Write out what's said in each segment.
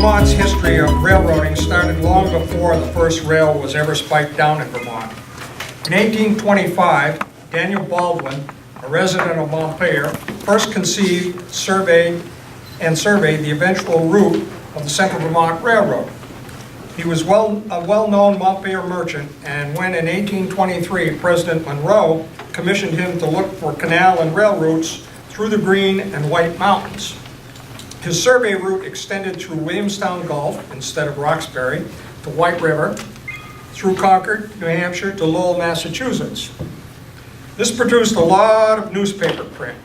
Vermont's history of railroading started long before the first rail was ever spiked down in Vermont. In 1825, Daniel Baldwin, a resident of Montpelier, first conceived, surveyed the eventual route of the Central Vermont Railroad. He was a well-known Montpelier merchant, and when in 1823 President Monroe commissioned him to look for canal and rail routes through the Green and White Mountains. His survey route extended through Williamstown Gulf instead of Roxbury to White River, through Concord, New Hampshire to Lowell, Massachusetts. This produced a lot of newspaper print.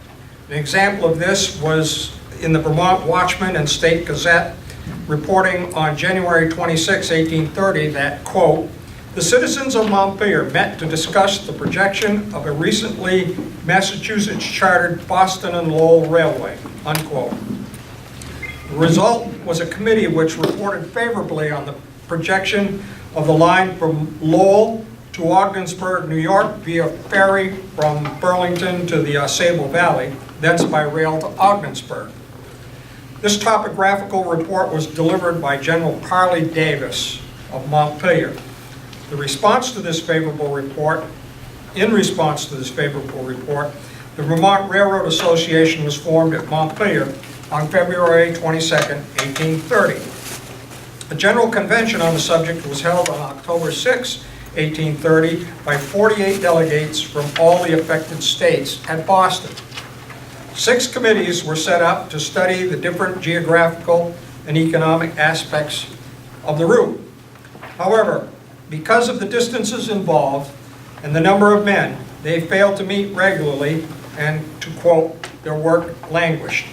An example of this was in the Vermont Watchman and State Gazette, reporting on January 26, 1830 that, quote, "The citizens of Montpelier met to discuss the projection of a recently Massachusetts chartered Boston and Lowell Railway," unquote. The result was a committee which reported favorably on the projection of the line from Lowell to Ogdensburg, New York via ferry from Burlington to the Sable Valley, thence by rail to Ogdensburg. This topographical report was delivered by General Parley Davis of Montpelier. In response to this favorable report, the Vermont Railroad Association was formed at Montpelier on February 22, 1830. A general convention on the subject was held on October 6, 1830 by 48 delegates from all the affected states at Boston. 6 committees were set up to study the different geographical and economic aspects of the route. However, because of the distances involved and the number of men, they failed to meet regularly and, to quote, their work languished.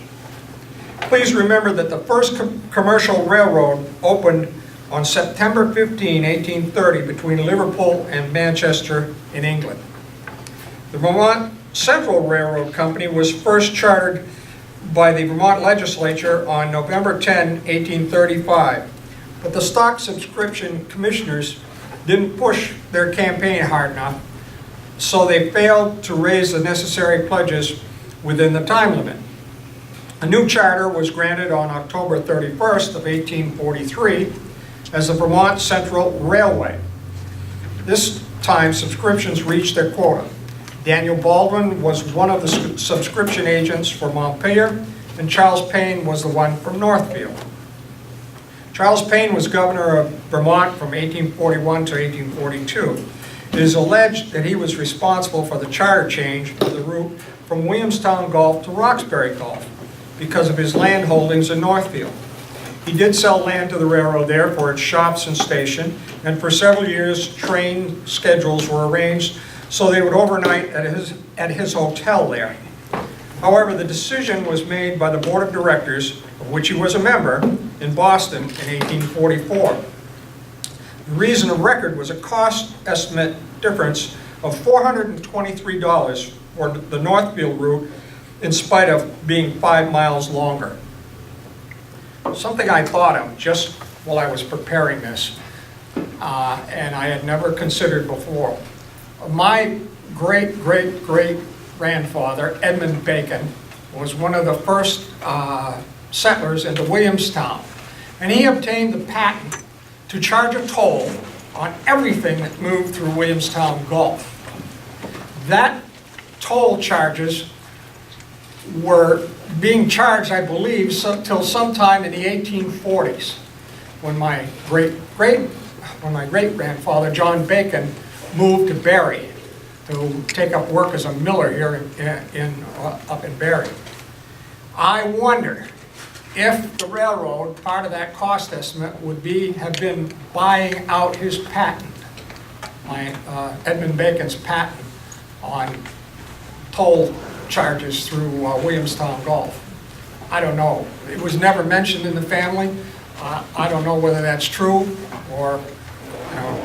Please remember that the first commercial railroad opened on September 15, 1830 between Liverpool and Manchester in England. The Vermont Central Railroad Company was first chartered by the Vermont legislature on November 10, 1835, but the stock subscription commissioners didn't push their campaign hard enough, so they failed to raise the necessary pledges within the time limit. A new charter was granted on October 31st of 1843 as the Vermont Central Railway. This time subscriptions reached their quota. Daniel Baldwin was one of the subscription agents for Montpelier, and Charles Payne was the one from Northfield. Charles Payne was governor of Vermont from 1841 to 1842. It is alleged that he was responsible for the charter change of the route from Williamstown Gulf to Roxbury Gulf because of his land holdings in Northfield. He did sell land to the railroad there for its shops and station, and for several years train schedules were arranged so they would overnight at his hotel there. However, the decision was made by the board of directors, of which he was a member, in Boston in 1844. The reason of record was a cost estimate difference of $423 for the Northfield route, in spite of being 5 miles longer. Something I thought of just while I was preparing this, and I had never considered before. My great-great-great-grandfather, Edmund Bacon, was one of the first settlers into Williamstown, and he obtained the patent to charge a toll on everything that moved through Williamstown Gulf. That toll charges were being charged, I believe, till sometime in the 1840s, when my great-grandfather, John Bacon, moved to Barry to take up work as a miller here up in Barry. I wonder if the railroad, part of that cost estimate, would have been buying out his patent, Edmund Bacon's patent on toll charges through Williamstown Gulf. I don't know. It was never mentioned in the family. I don't know whether that's true or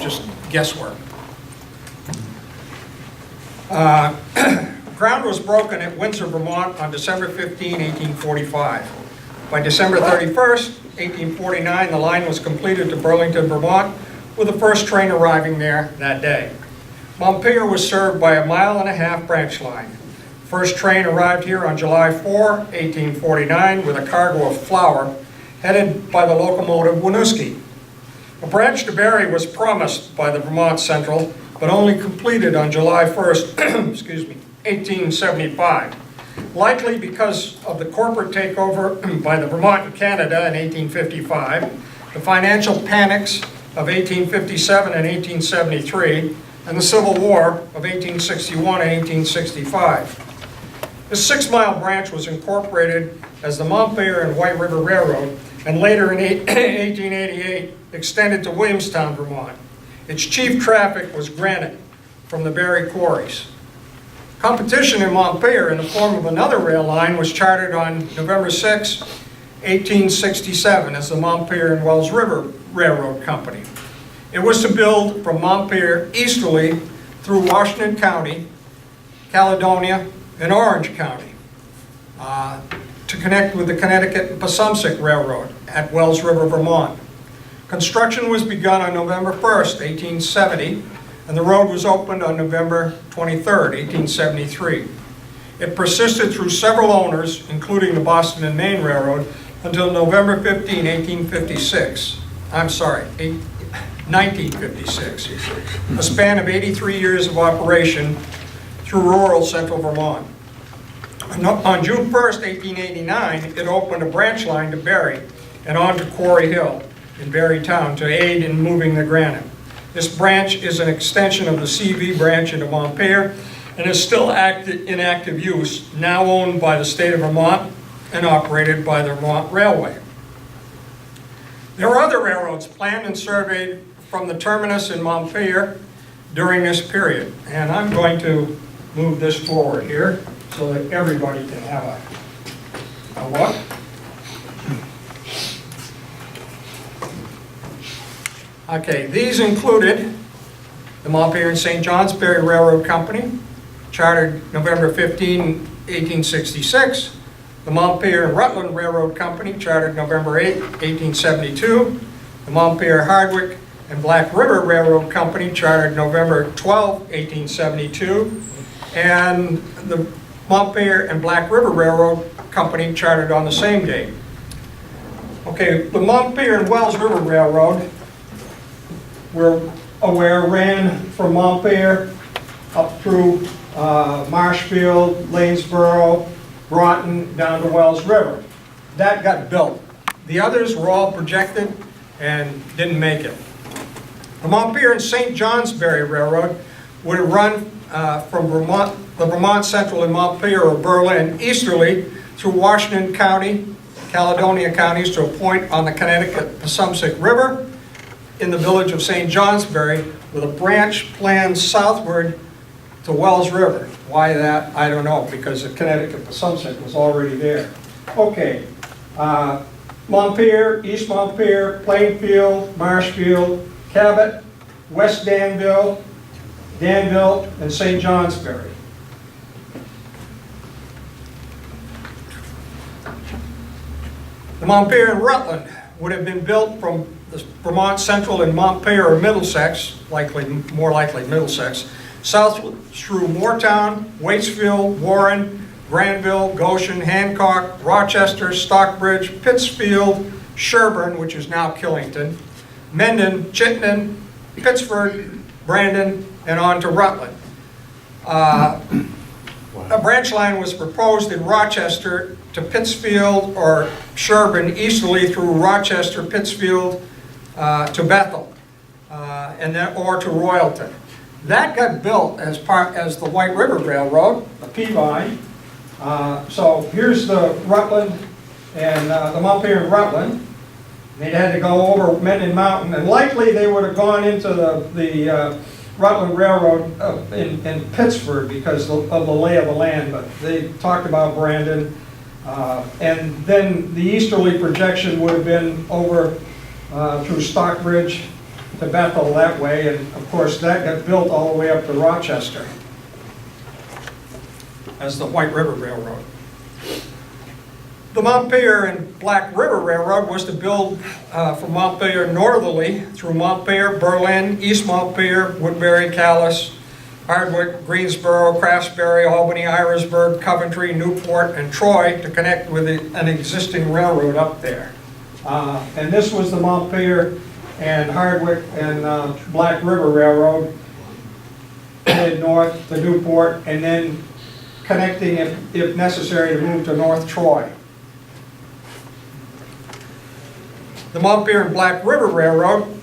just guesswork. Ground was broken at Windsor, Vermont on December 15, 1845. By December 31st, 1849, the line was completed to Burlington, Vermont, with the first train arriving there that day. Montpelier was served by a 1.5-mile branch line. First train arrived here on July 4, 1849, with a cargo of flour headed by the locomotive Winooski. A branch to Barre was promised by the Vermont Central, but only completed on July 1st, excuse me, 1875. Likely because of the corporate takeover by the Vermont and Canada in 1855, the financial panics of 1857 and 1873, and the Civil War of 1861 and 1865. This 6-mile branch was incorporated as the Montpelier and White River Railroad, and later in 1888 extended to Williamstown, Vermont. Its chief traffic was granite from the Barre quarries. Competition in Montpelier in the form of another rail line was chartered on November 6, 1867 as the Montpelier and Wells River Railroad Company. It was to build from Montpelier easterly through Washington County, Caledonia, and Orange County to connect with the Connecticut and Passumpsic Railroad at Wells River, Vermont. Construction was begun on November 1st, 1870, and the road was opened on November 23rd, 1873. It persisted through several owners, including the Boston and Maine Railroad, until November 15, 1856. I'm sorry, 1956. A span of 83 years of operation through rural central Vermont. On June 1st, 1889, it opened a branch line to Barre and on to Quarry Hill in Barre Town to aid in moving the granite. This branch is an extension of the CV branch into Montpelier and is still in active use, now owned by the state of Vermont and operated by the Vermont Railway. There were other railroads planned and surveyed from the terminus in Montpelier during this period, and I'm going to move this forward here so that everybody can have a look. Okay, these included the Montpelier and St. Johnsbury Railroad Company, chartered November 15, 1866, the Montpelier and Rutland Railroad Company, chartered November 8, 1872, the Montpelier, Hardwick, and Black River Railroad Company, chartered November 12, 1872, and the Montpelier and Black River Railroad Company, chartered on the same date. Okay, the Montpelier and Wells River Railroad, we're aware, ran from Montpelier up through Marshfield, Lanesboro, Broughton, down to Wells River. That got built. The others were all projected and didn't make it. The Montpelier and St. Johnsbury Railroad would have run from the Vermont Central in Montpelier or Berlin easterly through Washington County, Caledonia counties to a point on the Connecticut-Passumpsic River in the village of St. Johnsbury with a branch planned southward to Wells River. Why that, I don't know, because the Connecticut-Passumpsic was already there. Okay, Montpelier, East Montpelier, Plainfield, Marshfield, Cabot, West Danville, and St. Johnsbury. The Montpelier and Rutland would have been built from the Vermont Central and Montpelier or Middlesex, more likely Middlesex, south through Moortown, Waitsfield, Warren, Granville, Goshen, Hancock, Rochester, Stockbridge, Pittsfield, Sherburne, which is now Killington, Mendon, Chittenden, Pittsford, Brandon, and on to Rutland. A branch line was proposed in Rochester to Pittsfield or Sherburne easterly through Rochester, Pittsfield to Bethel, or to Royalton. That got built as the White River Railroad, the Peavine. So here's the Rutland and the Montpelier and Rutland. They had to go over Mendon Mountain, and likely they would have gone into the Rutland Railroad in Pittsburgh because of the lay of the land, but they talked about Brandon. And then the easterly projection would have been over through Stockbridge to Bethel that way, and of course that got built all the way up to Rochester as the White River Railroad. The Montpelier and Black River Railroad was to build from Montpelier northerly through Montpelier, Berlin, East Montpelier, Woodbury, Calais, Hardwick, Greensboro, Craftsbury, Albany, Irisburg, Coventry, Newport, and Troy to connect with an existing railroad up there. And this was the Montpelier and Hardwick and Black River Railroad, headed north to Newport, and then connecting, if necessary, to move to North Troy. The Montpelier and Black River Railroad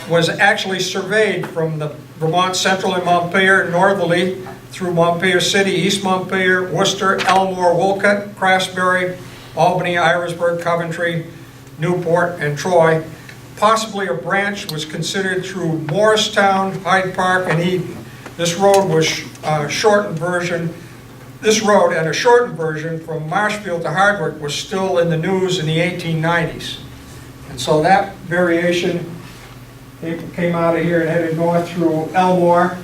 was actually surveyed from the Vermont Central and Montpelier northerly through Montpelier City, East Montpelier, Worcester, Elmore, Wolcott, Craftsbury, Albany, Irisburg, Coventry, Newport, and Troy. Possibly a branch was considered through Morristown, Hyde Park, and Eden. This road was shortened version. This road and a shortened version from Marshfield to Hardwick was still in the news in the 1890s. And so that variation came out of here and headed north through Elmore,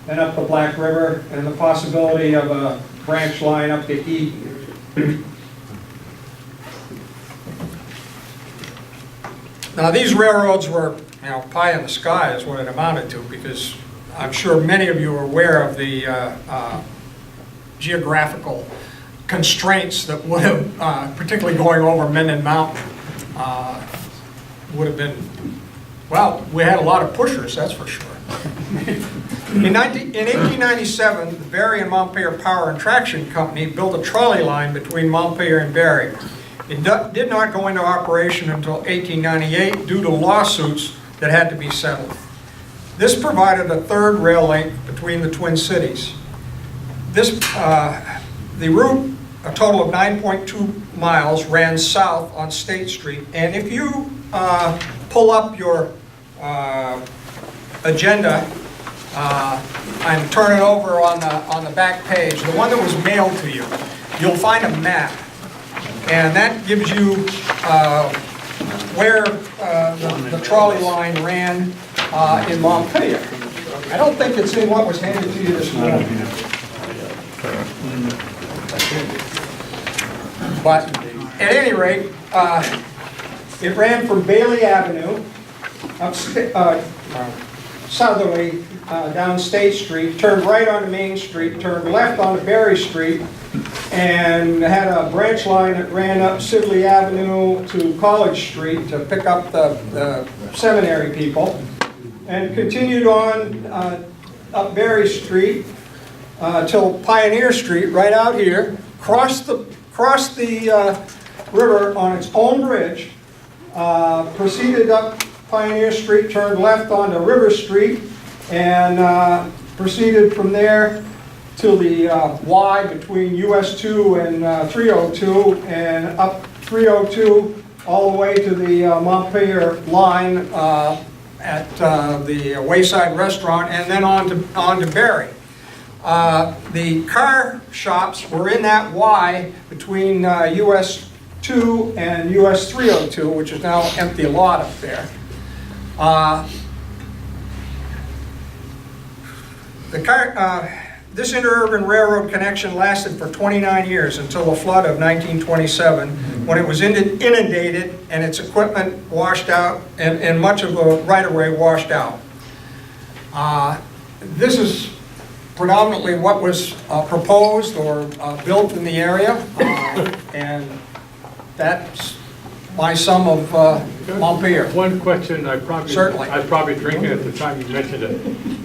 then up the Black River, and the possibility of a branch line up to Eden. Now these railroads were, pie in the sky is what it amounted to, because I'm sure many of you are aware of the geographical constraints that would have, particularly going over Minden Mountain, would have been, well, we had a lot of pushers, that's for sure. In 1897, the Barry and Montpelier Power and Traction Company built a trolley line between Montpelier and Barry. It did not go into operation until 1898 due to lawsuits that had to be settled. This provided a third rail link between the Twin Cities. The route, a total of 9.2 miles, ran south on State Street. And if you pull up your agenda and turn it over on the back page, the one that was mailed to you, you'll find a map. And that gives you where the trolley line ran in Montpelier. I don't think it's in what was handed to you this morning. But at any rate, it ran from Bailey Avenue up southerly down State Street, turned right onto Main Street, turned left onto Berry Street, and had a branch line that ran up Sibley Avenue to College Street to pick up the seminary people, and continued on up Berry Street till Pioneer Street, right out here, crossed the river on its own bridge, proceeded up Pioneer Street, turned left onto River Street, and proceeded from there to the Y between US 2 and 302, and up 302 all the way to the Montpelier line at the Wayside Restaurant, and then on to Barry. The car shops were in that Y between US 2 and US 302, which is now an empty lot up there. This interurban railroad connection lasted for 29 years until the flood of 1927, when it was inundated and its equipment washed out, and much of the right-of-way washed out. This is predominantly what was proposed or built in the area, and that's my sum of Montpelier. One question, Certainly. I was probably drinking at the time you mentioned it.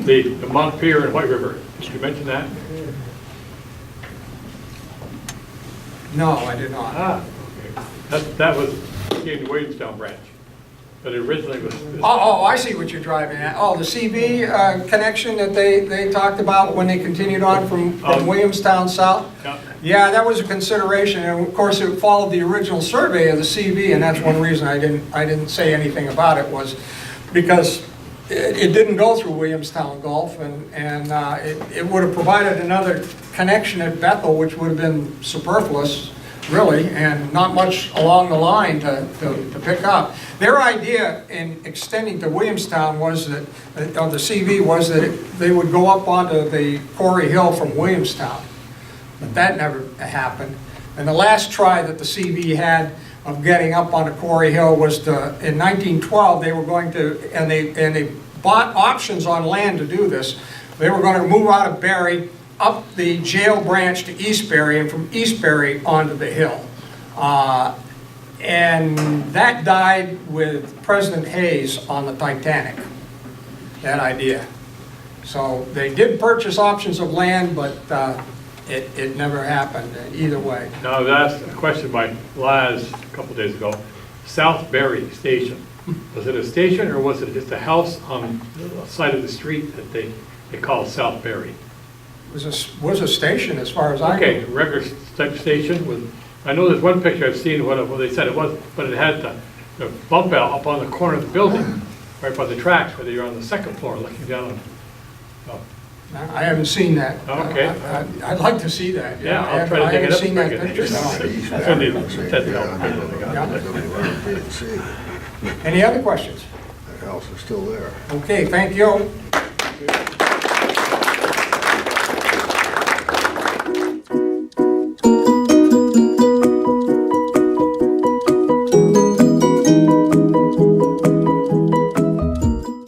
The Montpelier and White River, did you mention that? No, I did not. Ah, okay. That was the Williamstown branch, but it originally was. Oh, I see what you're driving at. Oh, the CV connection that they talked about when they continued on from Williamstown south? Yeah. Yeah, that was a consideration, and of course it followed the original survey of the CV, and that's one reason I didn't say anything about it, was because it didn't go through Williamstown Gulf, and it would have provided another connection at Bethel, which would have been superfluous, really, and not much along the line to pick up. Their idea in extending to Williamstown was that, of the CV, was that they would go up onto the Quarry Hill from Williamstown. But that never happened. And the last try that the CV had of getting up onto Quarry Hill was in 1912, they were going to, and they bought options on land to do this. They were going to move out of Barry, up the jail branch to Eastbury, and from Eastbury onto the hill. And that died with President Hayes on the Titanic, that idea. So they did purchase options of land, but it never happened either way. Now, that's a question by Laz a couple days ago. Southbury Station, was it a station or was it just a house on the side of the street that they call Southbury? It was a station as far as I know. Okay, regular type station with, I know there's one picture I've seen, what they said it was, but it had the bump out up on the corner of the building, right by the tracks, whether you're on the second floor looking down. I haven't seen that. Okay. I'd like to see that. Yeah, I'll try to I dig it haven't up. seen that and bring picture, it. no. Send it, send it out. Any other questions? That house is still there. Okay, thank you.